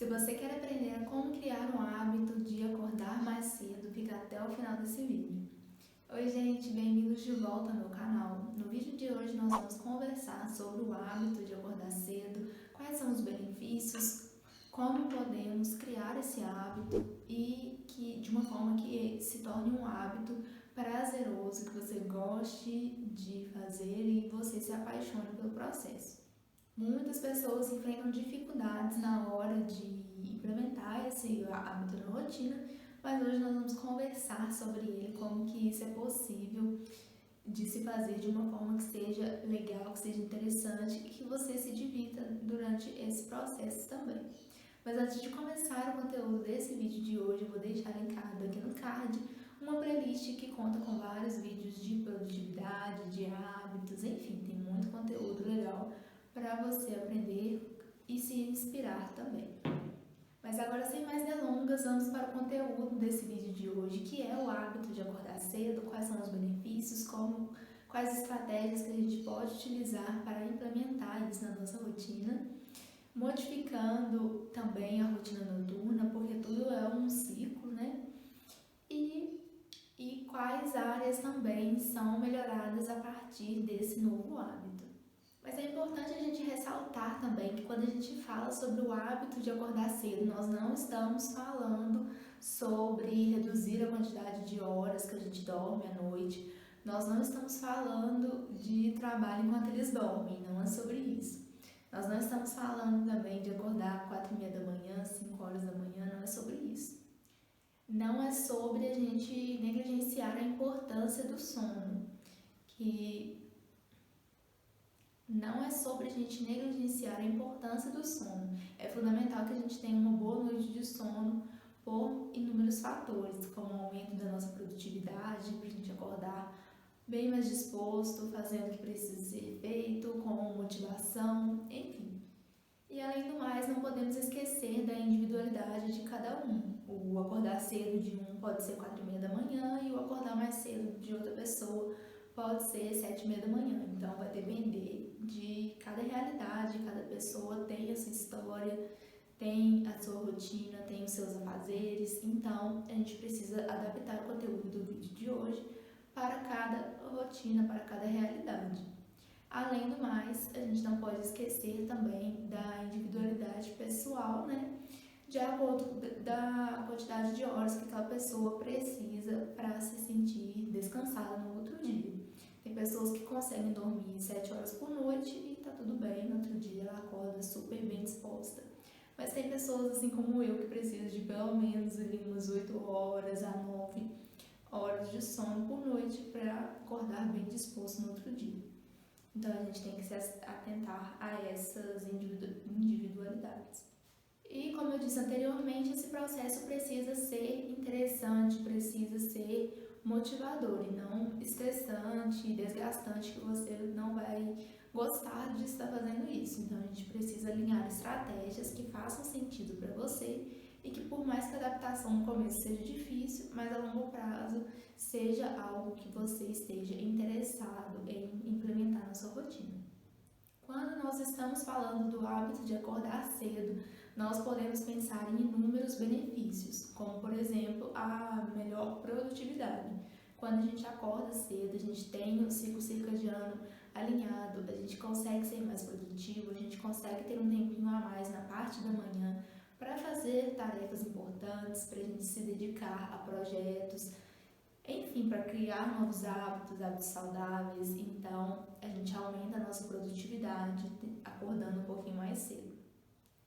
Se você quer aprender a como criar um hábito de acordar mais cedo, fica até o final desse vídeo. Oi gente, bem-vindos de volta ao meu canal. No vídeo de hoje nós vamos conversar sobre o hábito de acordar cedo, quais são os benefícios, como podemos criar esse hábito e que de uma forma que se torne um hábito prazeroso, que você goste de fazer e você se apaixone pelo processo. Muitas pessoas enfrentam dificuldades na hora de implementar esse hábito na rotina, mas hoje nós vamos conversar sobre ele, como que isso é possível de se fazer de uma forma que seja legal, que seja interessante e que você se divirta durante esse processo também. Mas antes de começar o conteúdo desse vídeo de hoje, eu vou deixar linkado aqui no card uma playlist que conta com vários vídeos de produtividade, de hábitos, enfim, tem muito conteúdo legal para você aprender e se inspirar também. Mas agora, sem mais delongas, vamos para o conteúdo desse vídeo de hoje, que é o hábito de acordar cedo, quais são os benefícios, quais estratégias que a gente pode utilizar para implementar isso na nossa rotina, modificando também a rotina noturna, porque tudo é um ciclo, né? E quais áreas também são melhoradas a partir desse novo hábito. Mas é importante a gente ressaltar também que quando a gente fala sobre o hábito de acordar cedo, nós não estamos falando sobre reduzir a quantidade de horas que a gente dorme à noite. Nós não estamos falando de trabalho enquanto eles dormem, não é sobre isso. Nós não estamos falando também de acordar 4h30 da manhã, 5 horas da manhã, não é sobre isso. Não é sobre a gente negligenciar a importância do sono, Não é sobre a gente negligenciar a importância do sono. É fundamental que a gente tenha uma boa noite de sono por inúmeros fatores, como o aumento da nossa produtividade, para a gente acordar bem mais disposto, fazendo o que precisa ser feito, com motivação, enfim. E além do mais, não podemos esquecer da individualidade de cada um. O acordar cedo de um pode ser 4h30 da manhã e o acordar mais cedo de outra pessoa pode ser 7h30 da manhã. Então vai depender de cada realidade, cada pessoa tem a sua história, tem a sua rotina, tem os seus afazeres. Então a gente precisa adaptar o conteúdo do vídeo de hoje para cada rotina, para cada realidade. Além do mais, a gente não pode esquecer também da individualidade pessoal, né? De acordo da quantidade de horas que aquela pessoa precisa para se sentir descansada no outro dia. Tem pessoas que conseguem dormir 7 horas por noite e tá tudo bem, no outro dia ela acorda super bem disposta. Mas tem pessoas assim como eu que precisam de pelo menos ali umas 8 horas a 9 horas de sono por noite para acordar bem disposto no outro dia. Então a gente tem que se atentar a essas individualidades. E como eu disse anteriormente, esse processo precisa ser interessante, precisa ser motivador e não estressante e desgastante, que você não vai gostar de estar fazendo isso. Então a gente precisa alinhar estratégias que façam sentido para você e que, por mais que a adaptação no começo seja difícil, mas a longo prazo seja algo que você esteja interessado em implementar na sua rotina. Quando nós estamos falando do hábito de acordar cedo, nós podemos pensar em inúmeros benefícios, como por exemplo a melhor produtividade. Quando a gente acorda cedo, a gente tem o ciclo circadiano alinhado, a gente consegue ser mais produtivo, a gente consegue ter um tempinho a mais na parte da manhã para fazer tarefas importantes, para a gente se dedicar a projetos, enfim, para criar novos hábitos saudáveis. Então a gente aumenta a nossa produtividade acordando um pouquinho mais cedo.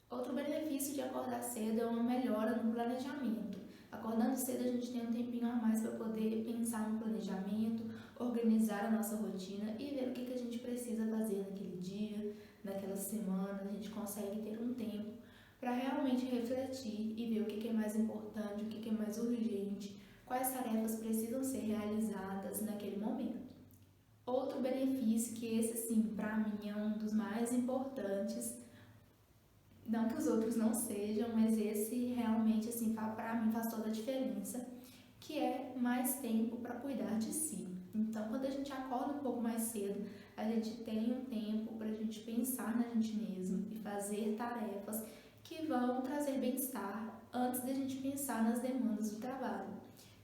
Outro benefício de acordar cedo é uma melhora no planejamento. Acordando cedo a gente tem um tempinho a mais para poder pensar no planejamento, organizar a nossa rotina e ver o que a gente precisa fazer naquele dia, naquela semana. A gente consegue ter um tempo para realmente refletir e ver o que é mais importante, o que é mais urgente, quais tarefas precisam ser realizadas naquele momento. Outro benefício, que esse sim, para mim é um dos mais importantes, não que os outros não sejam, mas esse realmente assim, para mim faz toda a diferença, que é mais tempo para cuidar de si. Então, quando a gente acorda um pouco mais cedo, a gente tem um tempo para a gente pensar na gente mesmo e fazer tarefas que vão trazer bem-estar antes da gente pensar nas demandas do trabalho.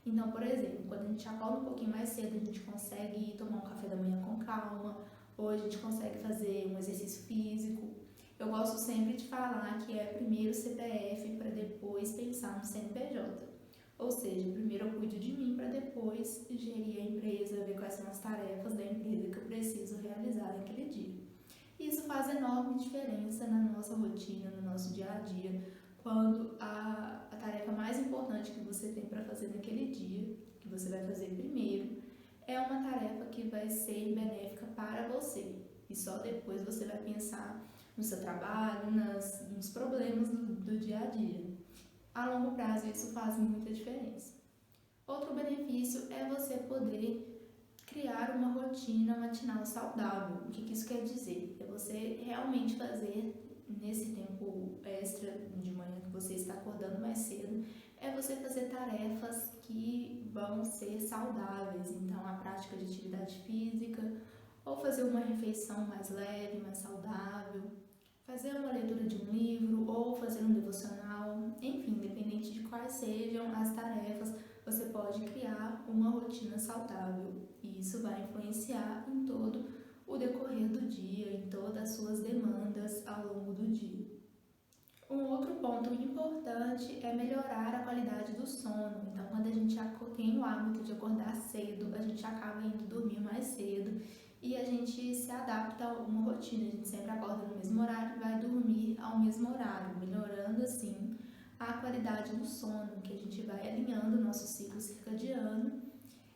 Então, por exemplo, quando a gente acorda um pouquinho mais cedo, a gente consegue tomar um café da manhã com calma, ou a gente consegue fazer um exercício físico. Eu gosto sempre de falar que é primeiro o CPF para depois pensar no CNPJ. Ou seja, primeiro eu cuido de mim para depois gerir a empresa, ver quais são as tarefas da empresa que eu preciso realizar naquele dia. Isso faz enorme diferença na nossa rotina, no nosso dia a dia, quando a tarefa mais importante que você tem para fazer naquele dia, que você vai fazer primeiro, é uma tarefa que vai ser benéfica para você. E só depois você vai pensar no seu trabalho, nos problemas do dia a dia. A longo prazo isso faz muita diferença. Outro benefício é você poder criar uma rotina matinal saudável. O que isso quer dizer? É você realmente fazer nesse tempo extra de manhã que você está acordando mais cedo, é você fazer tarefas que vão ser saudáveis. Então, a prática de atividade física, ou fazer uma refeição mais leve, mais saudável, fazer uma leitura de um livro ou fazer um devocional, enfim, independente de quais sejam as tarefas, você pode criar uma rotina saudável e isso vai influenciar em todo o decorrer do dia, em todas as suas demandas ao longo do dia. Um outro ponto importante é melhorar a qualidade do sono. Então, quando a gente tem o hábito de acordar cedo, a gente acaba indo dormir mais cedo e a gente se adapta a uma rotina. A gente sempre acorda no mesmo horário e vai dormir ao mesmo horário, melhorando assim a qualidade do sono, que a gente vai alinhando o nosso ciclo circadiano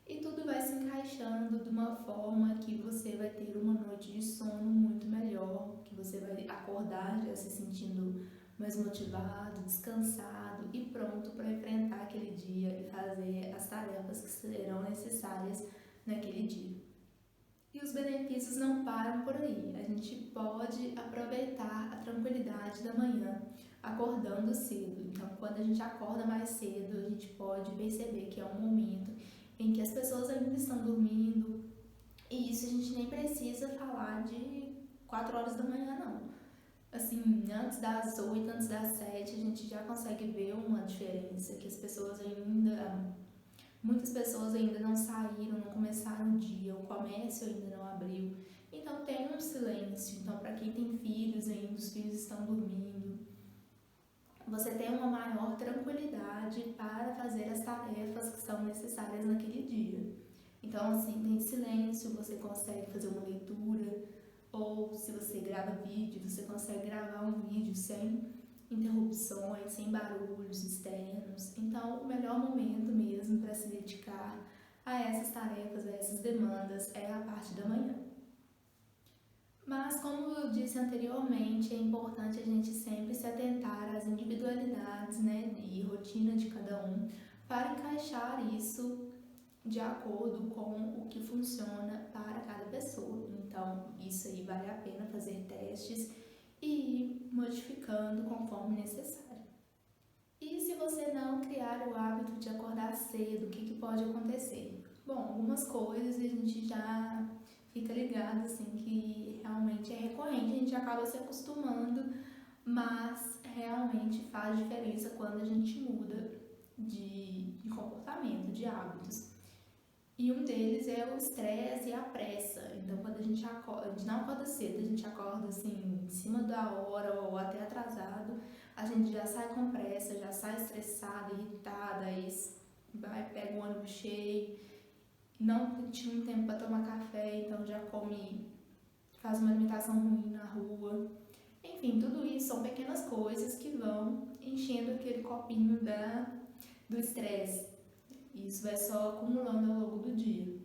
e tudo vai se encaixando de uma forma que você vai ter uma noite de sono muito melhor, que você vai acordar já se sentindo mais motivado, descansado e pronto para enfrentar aquele dia e fazer as tarefas que serão necessárias naquele dia. E os benefícios não param por aí. A gente pode aproveitar a tranquilidade da manhã acordando cedo. Então, quando a gente acorda mais cedo, a gente pode perceber que é um momento em que as pessoas ainda estão dormindo. E isso a gente nem precisa falar de 4 horas da manhã, não. Assim, antes das 8, antes das 7, a gente já consegue ver uma diferença, que muitas pessoas ainda não saíram, não começaram o dia, o comércio ainda não abriu. Então tem um silêncio. Então, para quem tem filhos ainda, os filhos estão dormindo, você tem uma maior tranquilidade para fazer as tarefas que são necessárias naquele dia. Então, assim, tem silêncio, você consegue fazer uma leitura, ou se você grava vídeo, você consegue gravar um vídeo sem interrupções, sem barulhos externos. Então, o melhor momento mesmo para se dedicar a essas tarefas, a essas demandas, é a parte da manhã. Mas, como eu disse anteriormente, é importante a gente sempre se atentar às individualidades, né, e rotina de cada um, para encaixar isso de acordo com o que funciona para cada pessoa. Então, isso aí vale a pena fazer testes e ir modificando conforme necessário. E se você não criar o hábito de acordar cedo, o que pode acontecer? Bom, algumas coisas a gente já fica ligado, assim, que realmente é recorrente, a gente acaba se acostumando, mas realmente faz diferença quando a gente muda de comportamento, de hábitos. E um deles é o estresse e a pressa. Então, quando a gente não acorda cedo, a gente acorda assim, em cima da hora ou até atrasado, a gente já sai com pressa, já sai estressada, irritada, aí pega o ônibus cheio, não tinha um tempo para tomar café, então já faz uma alimentação ruim na rua. Enfim, tudo isso são pequenas coisas que vão enchendo aquele copinho do estresse. E isso vai só acumulando ao longo do dia.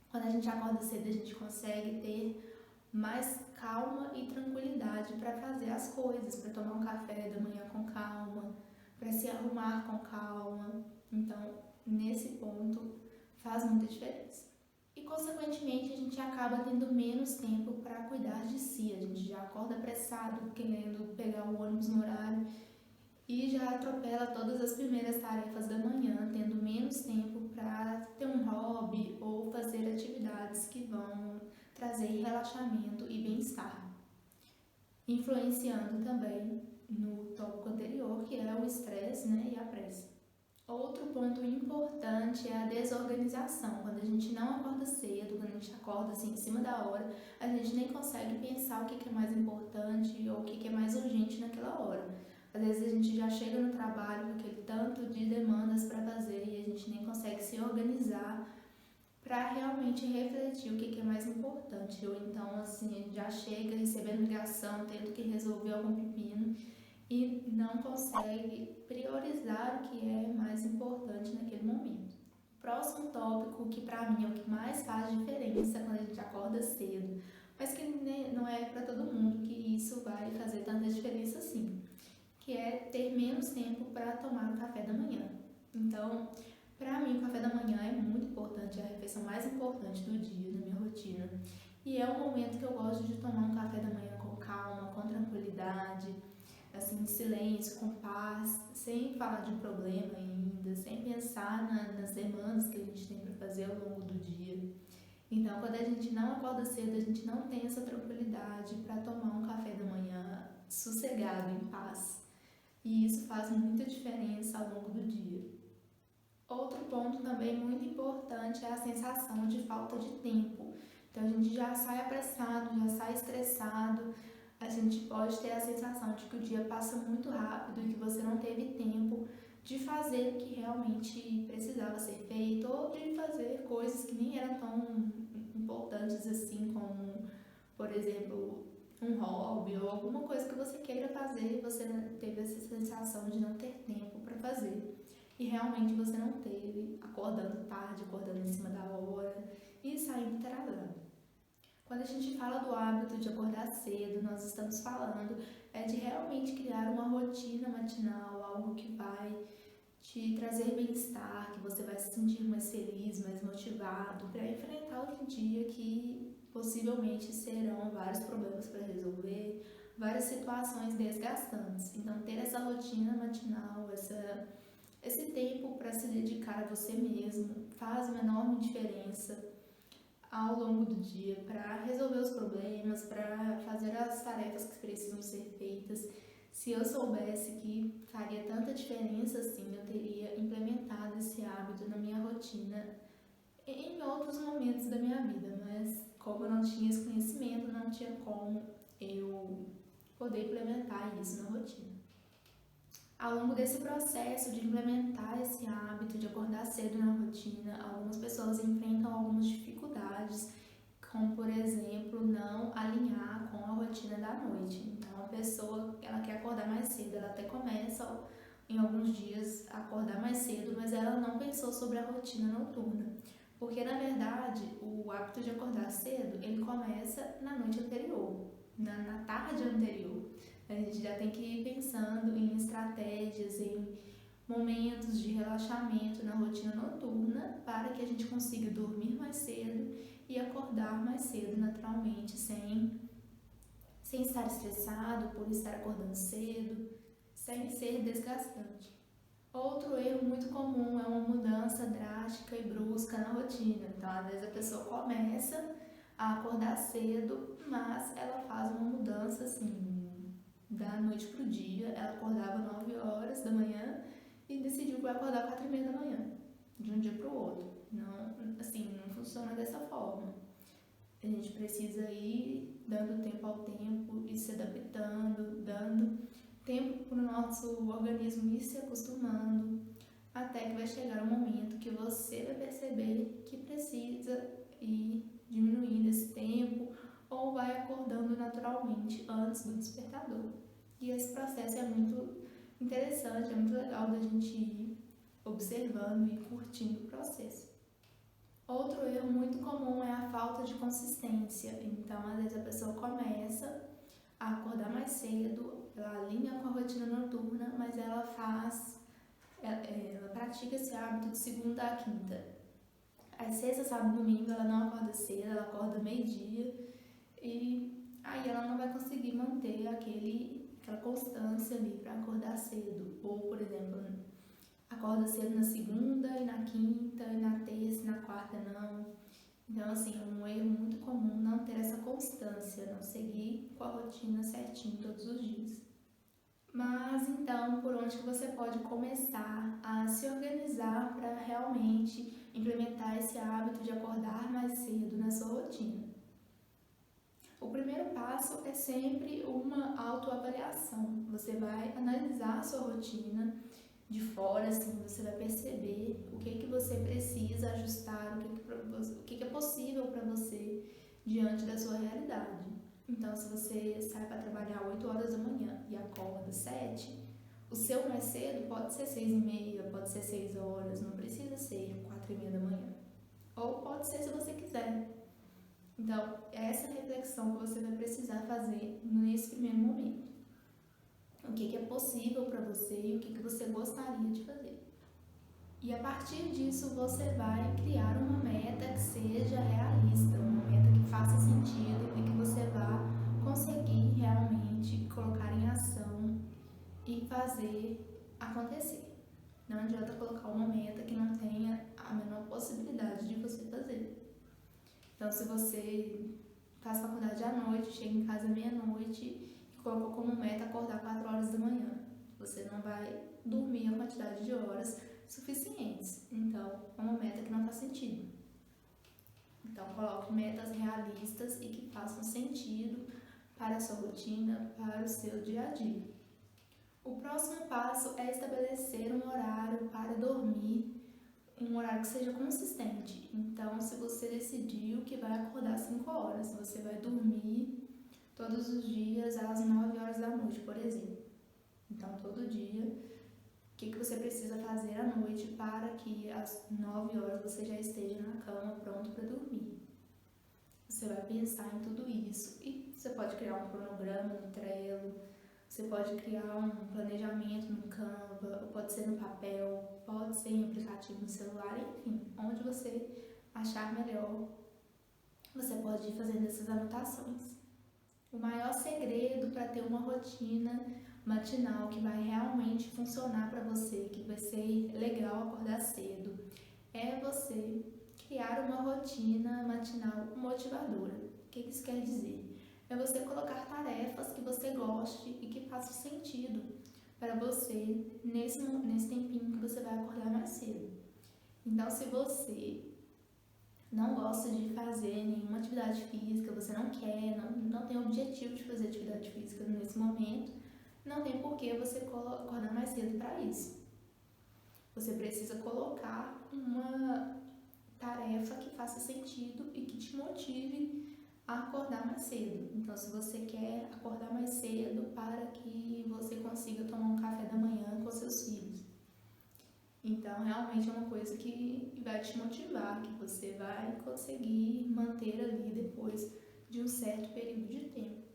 Quando a gente acorda cedo, a gente consegue ter mais calma e tranquilidade para fazer as coisas, para tomar um café da manhã com calma, para se arrumar com calma. Então, nesse ponto, faz muita diferença. E, consequentemente, a gente acaba tendo menos tempo para cuidar de si. A gente já acorda apressado, querendo pegar o ônibus no horário e já atropela todas as primeiras tarefas da manhã, tendo menos tempo para ter um hobby ou fazer atividades que vão trazer relaxamento e bem-estar, influenciando também no tópico anterior, que é o estresse, né, e a pressa. Outro ponto importante é a desorganização. Quando a gente não acorda cedo, quando a gente acorda assim em cima da hora, a gente nem consegue pensar o que é mais importante ou o que é mais urgente naquela hora. Às vezes a gente já chega no trabalho com aquele tanto de demandas para fazer e a gente nem consegue se organizar para realmente refletir o que é mais importante. Ou então, assim, já chega recebendo ligação, tendo que resolver algum pepino e não consegue priorizar o que é mais importante naquele momento. Próximo tópico, que para mim é o que mais faz diferença quando a gente acorda cedo, mas que não é para todo mundo que isso vai fazer tanta diferença assim, que é ter menos tempo para tomar o café da manhã. Então, para mim, o café da manhã é muito importante, é a refeição mais importante do dia, da minha rotina. E é o momento que eu gosto de tomar um café da manhã com calma, com tranquilidade, assim, em silêncio, com paz, sem falar de problema ainda, sem pensar nas demandas que a gente tem para fazer ao longo do dia. Então, quando a gente não acorda cedo, a gente não tem essa tranquilidade para tomar um café da manhã sossegado, em paz. E isso faz muita diferença ao longo do dia. Outro ponto também muito importante é a sensação de falta de tempo. Então a gente já sai apressado, já sai estressado, a gente pode ter a sensação de que o dia passa muito rápido e que você não teve tempo de fazer o que realmente precisava ser feito ou de fazer coisas que nem eram tão importantes assim, como, por exemplo, um hobby ou alguma coisa que você queira fazer e você teve essa sensação de não ter tempo para fazer. E realmente você não teve, acordando tarde, acordando em cima da hora e saindo travado. Quando a gente fala do hábito de acordar cedo, nós estamos falando de realmente criar uma rotina matinal, algo que vai te trazer bem-estar, que você vai se sentir mais feliz, mais motivado para enfrentar o dia que possivelmente serão vários problemas para resolver, várias situações desgastantes. Então, ter essa rotina matinal, esse tempo para se dedicar a você mesmo faz uma enorme diferença ao longo do dia para resolver os problemas, para fazer as tarefas que precisam ser feitas. Se eu soubesse que faria tanta diferença assim, eu teria implementado esse hábito na minha rotina em outros momentos da minha vida, mas como eu não tinha esse conhecimento, não tinha como eu poder implementar isso na rotina. Ao longo desse processo de implementar esse hábito de acordar cedo na rotina, algumas pessoas enfrentam algumas dificuldades, como por exemplo, não alinhar com a rotina da noite. Então, a pessoa ela quer acordar mais cedo, ela até começa em alguns dias a acordar mais cedo, mas ela não pensou sobre a rotina noturna. Porque na verdade, o hábito de acordar cedo, ele começa na noite anterior, na tarde anterior. A gente já tem que ir pensando em estratégias, em momentos de relaxamento na rotina noturna para que a gente consiga dormir mais cedo e acordar mais cedo naturalmente, sem estar estressado por estar acordando cedo, sem ser desgastante. Outro erro muito comum é uma mudança drástica e brusca na rotina. Então, às vezes a pessoa começa a acordar cedo, mas ela faz uma mudança assim, da noite pro dia. Ela acordava 9 horas da manhã e decidiu que vai acordar 4h30 da manhã, de um dia pro outro. Não, assim, não funciona dessa forma. A gente precisa ir dando tempo ao tempo e se adaptando, dando tempo para o nosso organismo ir se acostumando, até que vai chegar um momento que você vai perceber que precisa ir diminuindo esse tempo ou vai acordando naturalmente antes do despertador. E esse processo é muito interessante, é muito legal da gente ir observando e curtindo o processo. Outro erro muito comum é a falta de consistência. Então, às vezes a pessoa começa a acordar mais cedo, ela alinha com a rotina noturna, mas ela pratica esse hábito de segunda a quinta. Às sexta, sábado e domingo ela não acorda cedo, ela acorda meio-dia e aí ela não vai conseguir manter aquela constância ali para acordar cedo. Ou, por exemplo, acorda cedo na segunda e na quinta e na terça e na quarta não. Então, assim, é um erro muito comum não ter essa constância, não seguir com a rotina certinho todos os dias. Mas então, por onde que você pode começar a se organizar para realmente implementar esse hábito de acordar mais cedo na sua rotina? O primeiro passo é sempre uma autoavaliação. Você vai analisar a sua rotina de fora, assim, você vai perceber o que você precisa ajustar, o que é possível para você diante da sua realidade. Então, se você sai para trabalhar 8 horas da manhã e acorda 7, o seu mais cedo pode ser 6h30, pode ser 6 horas, não precisa ser 4h30 da manhã. Ou pode ser se você quiser. Então, é essa reflexão que você vai precisar fazer nesse primeiro momento. O que é possível para você e o que você gostaria de fazer. E a partir disso, você vai criar uma meta que seja realista, uma meta que faça sentido e que você vá conseguir realmente colocar em ação e fazer acontecer. Não adianta colocar uma meta que não tenha a menor possibilidade de você fazer. Então, se você faz faculdade à noite, chega em casa meia-noite e colocou como meta acordar 4 horas da manhã, você não vai dormir a quantidade de horas suficientes. Então, é uma meta que não faz sentido. Então, coloque metas realistas e que façam sentido para a sua rotina, para o seu dia a dia. O próximo passo é estabelecer um horário para dormir, um horário que seja consistente. Então, se você decidiu que vai acordar 5 horas, você vai dormir todos os dias às 9 horas da noite, por exemplo. Então, todo dia, o que você precisa fazer à noite para que às 9 horas você já esteja na cama pronto para dormir? Você vai pensar em tudo isso e você pode criar um cronograma no Trello, você pode criar um planejamento no Canva, pode ser no papel, pode ser em aplicativo no celular, enfim, onde você achar melhor, você pode ir fazendo essas anotações. O maior segredo para ter uma rotina matinal que vai realmente funcionar para você, que vai ser legal acordar cedo, é você criar uma rotina matinal motivadora. O que isso quer dizer? É você colocar tarefas que você goste e que façam sentido para você nesse tempinho que você vai acordar mais cedo. Então, se você não gosta de fazer nenhuma atividade física, você não quer, não tem objetivo de fazer atividade física nesse momento, não tem por que você acordar mais cedo para isso. Você precisa colocar uma tarefa que faça sentido e que te motive a acordar mais cedo. Então, se você quer acordar mais cedo para que você consiga tomar um café da manhã com seus filhos, então realmente é uma coisa que vai te motivar, que você vai conseguir manter ali depois de um certo período de tempo.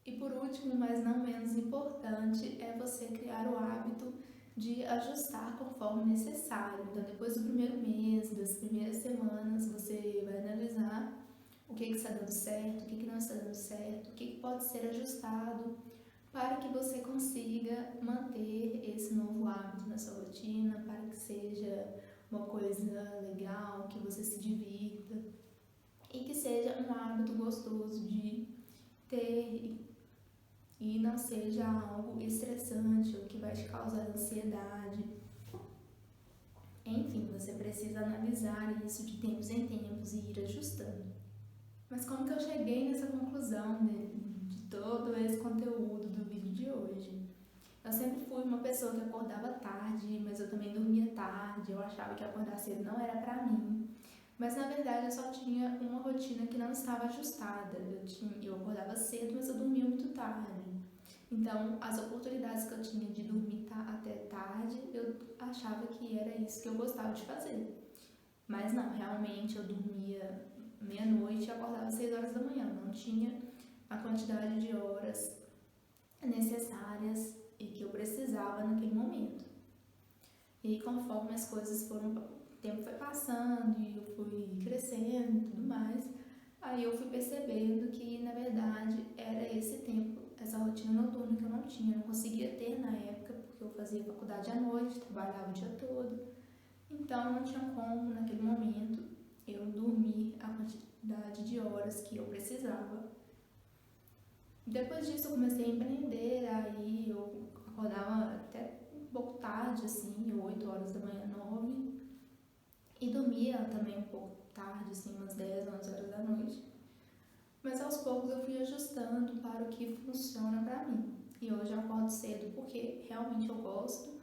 E por último, mas não menos importante, é você criar o hábito de ajustar conforme necessário. Então, depois do primeiro mês, das primeiras semanas, você vai analisar o que está dando certo, o que não está dando certo, o que pode ser ajustado para que você consiga manter esse novo hábito na sua rotina, para que seja uma coisa legal, que você se divirta e que seja um hábito gostoso de ter e não seja algo estressante ou que vai te causar ansiedade. Enfim, você precisa analisar isso de tempos em tempos e ir ajustando. Mas como que eu cheguei nessa conclusão de todo esse conteúdo do vídeo de hoje? Eu sempre fui uma pessoa que acordava tarde, mas eu também dormia tarde, eu achava que acordar cedo não era pra mim. Mas na verdade eu só tinha uma rotina que não estava ajustada. Eu acordava cedo, mas eu dormia muito tarde. Então, as oportunidades que eu tinha de dormir até tarde, eu achava que era isso que eu gostava de fazer. Mas não, realmente eu dormia meia-noite e acordava 6 horas da manhã. Não tinha a quantidade de horas necessárias e que eu precisava naquele momento. E conforme as coisas foram, o tempo foi passando e eu fui crescendo e tudo mais, aí eu fui percebendo que, na verdade, era esse tempo, essa rotina noturna que eu não tinha, não conseguia ter na época, porque eu fazia faculdade à noite, trabalhava o dia todo. Então, não tinha como, naquele momento, eu dormir a quantidade de horas que eu precisava. Depois disso, eu comecei a empreender, aí eu acordava até um pouco tarde, assim, 8 horas da manhã, 9, e dormia também um pouco tarde, assim, umas 10, 11 horas da noite. Mas aos poucos eu fui ajustando para o que funciona para mim. E hoje eu acordo cedo porque realmente eu gosto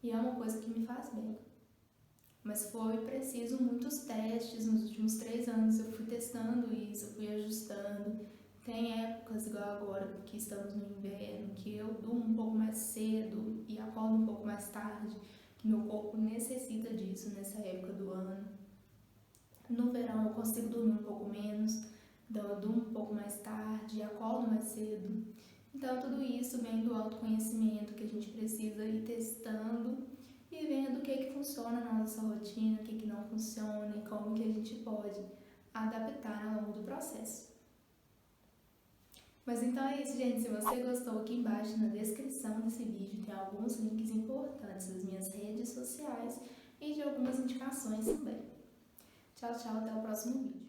e é uma coisa que me faz bem. Mas foi preciso muitos testes, nos últimos 3 anos eu fui testando isso, eu fui ajustando. Tem épocas igual agora, que estamos no inverno, que eu durmo um pouco mais cedo e acordo um pouco mais tarde, que meu corpo necessita disso nessa época do ano. No verão eu consigo dormir um pouco menos, então eu durmo um pouco mais tarde e acordo mais cedo. Então tudo isso vem do autoconhecimento que a gente precisa ir testando e vendo o que funciona na nossa rotina, o que não funciona e como que a gente pode adaptar ao longo do processo. Mas então é isso, gente. Se você gostou, aqui embaixo na descrição desse vídeo tem alguns links importantes das minhas redes sociais e de algumas indicações também. Tchau, tchau, até o próximo vídeo.